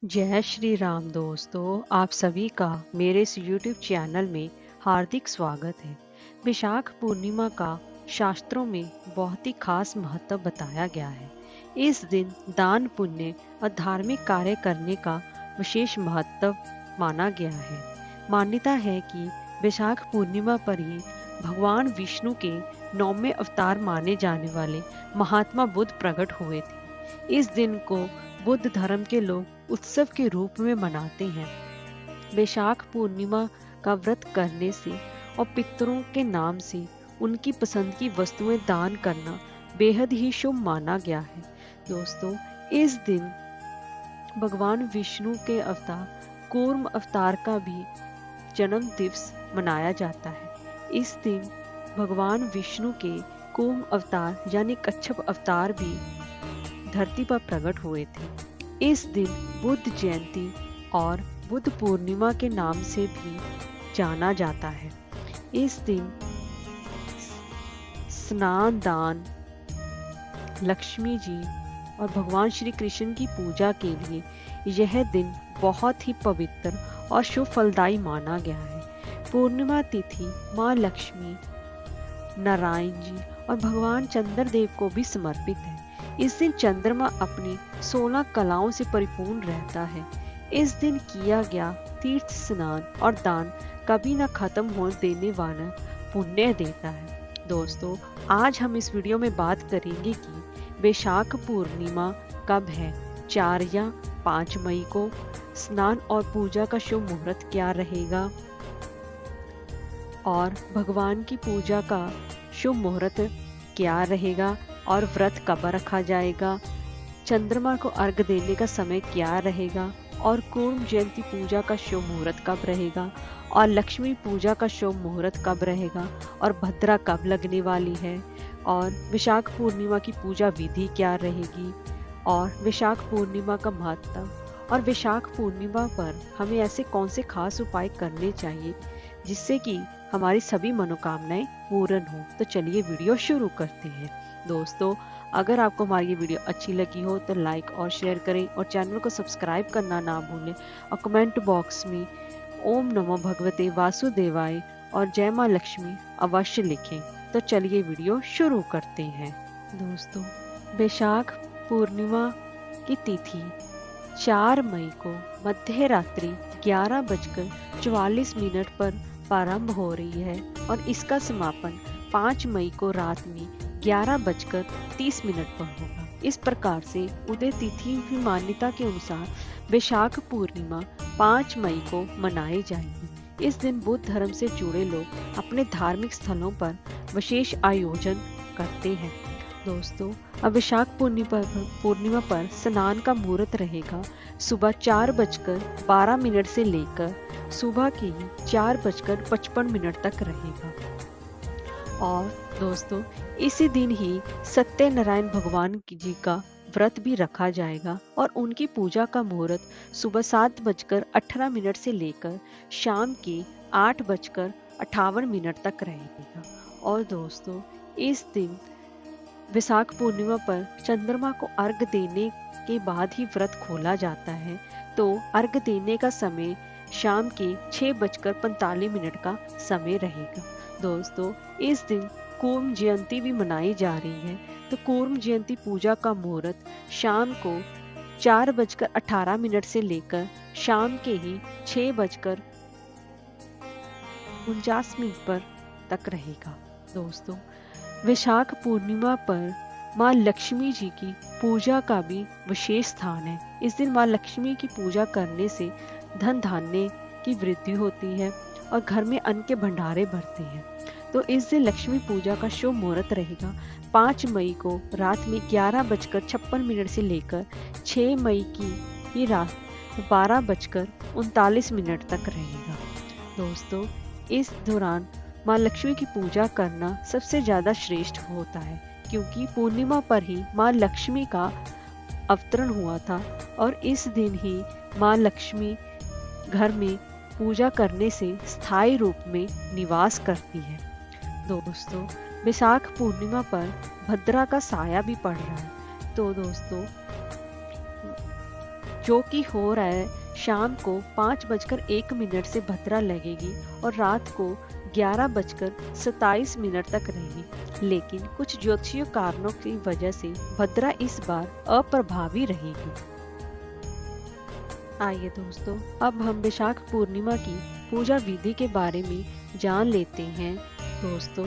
जय श्री राम दोस्तों, आप सभी का मेरे इस YouTube चैनल में हार्दिक स्वागत है। विशाख पूर्णिमा का शास्त्रों में बहुत ही खास महत्व बताया गया है। इस दिन दान पुण्य और धार्मिक कार्य करने का विशेष महत्व माना गया है। मान्यता है कि विशाख पूर्णिमा पर ही भगवान विष्णु के 9वें अवतार माने जाने वाले महात्मा बुद्ध प्रकट हुए थे। इस दिन को बुद्ध धर्म के लोग उत्सव के रूप में मनाते हैं। वैशाख पूर्णिमा का व्रत करने से और पितरों के नाम से उनकी पसंद की वस्तुएं दान करना बेहद ही शुभ माना गया है। दोस्तों, इस दिन भगवान विष्णु के अवतार कूर्म अवतार का भी जन्म दिवस मनाया जाता है। इस दिन भगवान विष्णु के कूर्म अवतार यानी कच्छप अवतार भी धरती पर प्रकट हुए थे। इस दिन बुद्ध जयंती और बुद्ध पूर्णिमा के नाम से भी जाना जाता है। इस दिन स्नान दान, लक्ष्मी जी और भगवान श्री कृष्ण की पूजा के लिए यह दिन बहुत ही पवित्र और शुभ फलदायी माना गया है। पूर्णिमा तिथि माँ लक्ष्मी, नारायण जी और भगवान चंद्रदेव को भी समर्पित है। इस दिन चंद्रमा अपनी 16 कलाओं से परिपूर्ण रहता है। इस दिन किया गया तीर्थ स्नान और दान कभी न खत्म हो देने वाला पुण्य देता है। दोस्तों, आज हम इस वीडियो में बात करेंगे कि वैशाख पूर्णिमा कब है, 4 या 5 मई को। स्नान और पूजा का शुभ मुहूर्त क्या रहेगा और भगवान की पूजा का शुभ मुहूर्त क्या रहेगा और व्रत कब रखा जाएगा, चंद्रमा को अर्घ देने का समय क्या रहेगा और कूर्म जयंती पूजा का शुभ मुहूर्त कब रहेगा और लक्ष्मी पूजा का शुभ मुहूर्त कब रहेगा और भद्रा कब लगने वाली है और विशाख पूर्णिमा की पूजा विधि क्या रहेगी और विशाख पूर्णिमा का महत्व और विशाख पूर्णिमा पर हमें ऐसे कौन से खास उपाय करने चाहिए जिससे कि हमारी सभी मनोकामनाएं पूर्ण हो। तो चलिए वीडियो शुरू करते हैं। दोस्तों, अगर आपको हमारी ये वीडियो अच्छी लगी हो तो लाइक और शेयर करें और चैनल को सब्सक्राइब करना ना भूलें और कमेंट बॉक्स में ओम नमो भगवते वासुदेवाय और जय माँ लक्ष्मी अवश्य लिखें। तो चलिए वीडियो शुरू करते हैं। दोस्तों, वैशाख पूर्णिमा की तिथि 4 मई को मध्य रात्रि 11:44 पर प्रारंभ हो रही है और इसका समापन 5 मई को रात में 11:30 पर होगा। इस प्रकार से उदय तिथि की मान्यता के अनुसार वैशाख पूर्णिमा 5 मई को मनाई जाएगी। इस दिन बुद्ध धर्म से जुड़े लोग अपने धार्मिक स्थलों पर विशेष आयोजन करते हैं। दोस्तों, अब वैशाख पूर्णिमा पर स्नान का मुहूर्त रहेगा सुबह 4:12 से लेकर सुबह के 4:55 तक रहेगा। और दोस्तों, इसी दिन ही सत्यनारायण भगवान जी का व्रत भी रखा जाएगा और उनकी पूजा का मुहूर्त सुबह 7:18 से लेकर शाम के 8:58 तक रहेगा। और दोस्तों, इस दिन वैशाख पूर्णिमा पर चंद्रमा को अर्घ देने के बाद ही व्रत खोला जाता है। तो अर्घ देने का समय शाम के 6:45 का समय रहेगा। दोस्तों, इस दिन कूर्म जयंती भी मनाई जा रही है। तो कूर्म जयंती पूजा का मुहूर्त शाम को 4:18 से लेकर शाम के ही 6:49 पर तक रहेगा। दोस्तों, वैशाख पूर्णिमा पर माँ लक्ष्मी जी की पूजा का भी विशेष स्थान है। इस दिन माँ लक्ष्मी की पूजा करने से धन धान्य की वृद्धि होती है और घर में अन्न के भंडारे भरते हैं। तो इस दिन लक्ष्मी पूजा का शुभ मुहूर्त रहेगा 5 मई को रात में 11:56 से लेकर 6 मई की रात 12:39 तक रहेगा। दोस्तों, इस दौरान माँ लक्ष्मी की पूजा करना सबसे ज्यादा श्रेष्ठ होता है क्योंकि पूर्णिमा पर ही माँ लक्ष्मी का अवतरण हुआ था और इस दिन ही माँ लक्ष्मी घर में पूजा करने से स्थायी रूप में निवास करती है। दोस्तों, वैशाख पूर्णिमा पर भद्रा का साया भी पड़ रहा है। तो दोस्तों, जो कि हो रहा है शाम को 5:01 से भद्रा लगेगी और रात को 11:27 तक रहेगी। लेकिन कुछ ज्योतिषीय कारणों की वजह से भद्रा इस बार अप्रभावी रहेगी। आइए दोस्तों, अब हम वैशाख पूर्णिमा की पूजा विधि के बारे में जान लेते हैं। दोस्तों,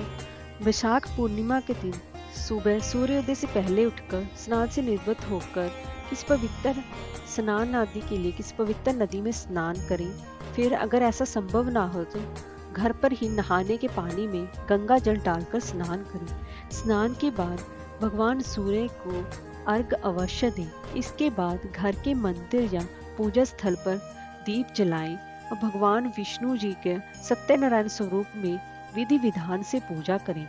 वैशाख पूर्णिमा के दिन सुबह सूर्योदय से पहले उठकर स्नान से निवृत्त होकर किसी पवित्र स्नान आदि के लिए किसी पवित्र नदी में स्नान करें। फिर अगर ऐसा संभव ना हो तो घर पर ही नहाने के पानी में गंगा जल डालकर स्नान करें। स्नान के बाद भगवान सूर्य को अर्घ अवश्य दें। इसके बाद घर के मंदिर या पूजा स्थल पर दीप जलाएं और भगवान विष्णु जी के सत्यनारायण स्वरूप में विधि विधान से पूजा करें।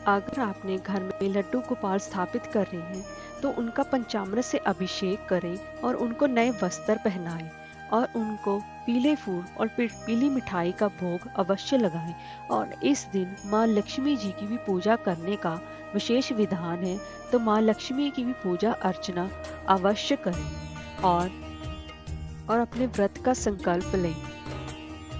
अगर आपने घर में लड्डू गोपाल स्थापित कर रहे हैं तो उनका पंचामृत से अभिषेक करें और उनको नए वस्त्र पहनाएं और उनको पीले फूल और पीली मिठाई का भोग अवश्य लगाएं। और इस दिन माँ लक्ष्मी जी की भी पूजा करने का विशेष विधान है, तो माँ लक्ष्मी की भी पूजा अर्चना अवश्य करें और अपने व्रत का संकल्प लें।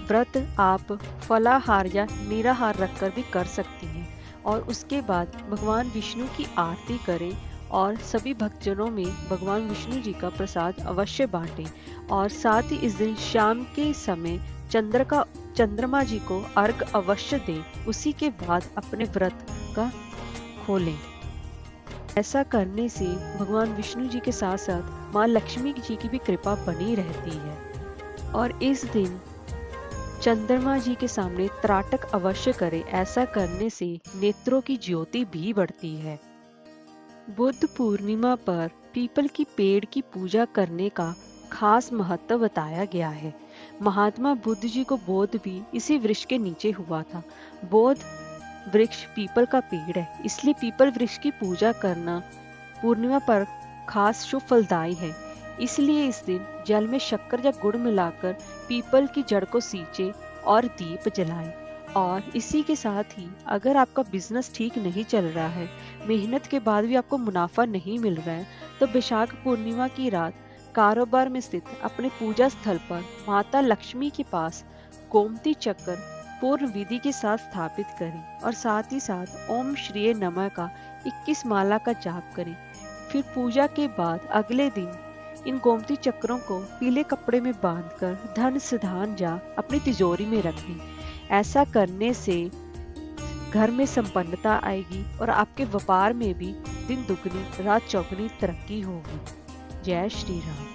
व्रत आप फलाहार या निराहार रखकर भी कर सकती हैं और उसके बाद भगवान विष्णु की आरती करें और सभी भक्तजनों में भगवान विष्णु जी का प्रसाद अवश्य बांटें। और साथ ही इस दिन शाम के समय चंद्रमा जी को अर्घ अवश्य दें। उसी के बाद अपने व्रत का खोलें। ऐसा करने से भगवान विष्णु जी के साथ साथ माँ लक्ष्मी जी की भी कृपा बनी रहती है। और इस दिन चंद्रमा जी के सामने त्राटक अवश्य करें। ऐसा करने से नेत्रों की ज्योति भी बढ़ती है। बुद्ध पूर्णिमा पर पीपल की पेड़ की पूजा करने का खास महत्व बताया गया है। महात्मा बुद्ध जी को बोध भी इसी वृक्ष के नीचे हुआ था। बोध वृक्ष पीपल का पेड़ है, इसलिए पीपल वृक्ष की पूजा करना पूर्णिमा पर खास शुभ फलदायी है। इसलिए इस दिन जल में शक्कर या गुड़ मिलाकर पीपल की जड़ को सींचे और दीप जलाएं। और इसी के साथ ही अगर आपका बिजनेस ठीक नहीं चल रहा है, मेहनत के बाद भी आपको मुनाफा नहीं मिल रहा है, तो वैशाख पूर्णिमा की रात कारोबार में स्थित अपने पूजा स्थल पर माता लक्ष्मी के पास गोमती चक्र पूर्ण विधि के साथ स्थापित करें और साथ ही साथ ओम श्री नमः का 21 माला का जाप करें। फिर पूजा के बाद अगले दिन इन गोमती चक्रों को पीले कपड़े में बांधकर धन सिधान जा अपनी तिजोरी में रखें। ऐसा करने से घर में संपन्नता आएगी और आपके व्यापार में भी दिन दुगनी रात चौगुनी तरक्की होगी। जय श्री राम।